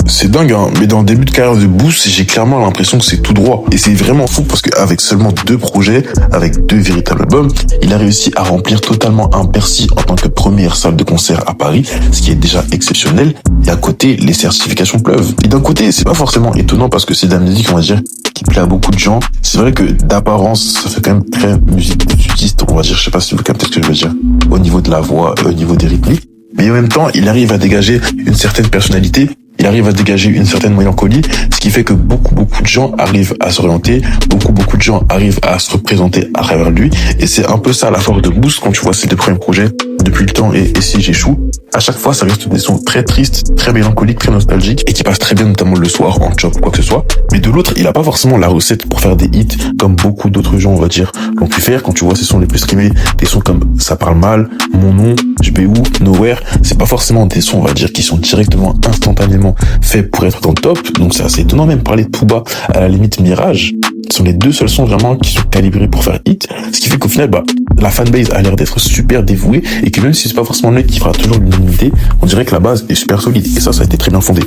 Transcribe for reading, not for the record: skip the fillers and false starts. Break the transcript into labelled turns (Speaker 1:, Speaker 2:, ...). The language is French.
Speaker 1: C'est dingue, hein, mais dans le début de carrière de Boost, j'ai clairement l'impression que c'est tout droit. Et c'est vraiment fou parce qu'avec seulement 2 projets, avec 2 véritables albums, il a réussi à remplir totalement un Bercy en tant que première salle de concert à Paris, ce qui est déjà exceptionnel. Et à côté, les certifications pleuvent. Et d'un côté, c'est pas forcément étonnant parce que c'est de la musique, on va dire, qui plaît à beaucoup de gens. C'est vrai que d'apparence, ça fait quand même très musique d'étudiante, on va dire, je sais pas si vous captez ce que je veux dire, au niveau de la voix, au niveau des rythmiques. Mais en même temps, il arrive à dégager une certaine personnalité, il arrive à dégager une certaine mélancolie, ce qui fait que beaucoup de gens arrivent à s'orienter, beaucoup de gens arrivent à se représenter à travers lui, et c'est un peu ça la force de Boost quand tu vois ses 2 premiers projets, Depuis le temps et Si j'échoue. À chaque fois, ça reste des sons très tristes, très mélancoliques, très nostalgiques, et qui passent très bien notamment le soir en chop ou quoi que ce soit. Mais de l'autre, il a pas forcément la recette pour faire des hits, comme beaucoup d'autres gens, on va dire, l'ont pu faire. Quand tu vois ses sons les plus streamés, des sons comme Ça parle mal, Mon nom, Je vais où, Nowhere, c'est pas forcément des sons, on va dire, qui sont directement, instantanément faits pour être dans le top. Donc c'est assez étonnant, même parler de Booba, à la limite Mirage, ce sont les 2 seuls sons vraiment qui sont calibrés pour faire hit, ce qui fait qu'au final, la fanbase a l'air d'être super dévouée, et que même si c'est pas forcément le mec qui fera toujours l'unanimité, on dirait que la base est super solide, et ça a été très bien fondé.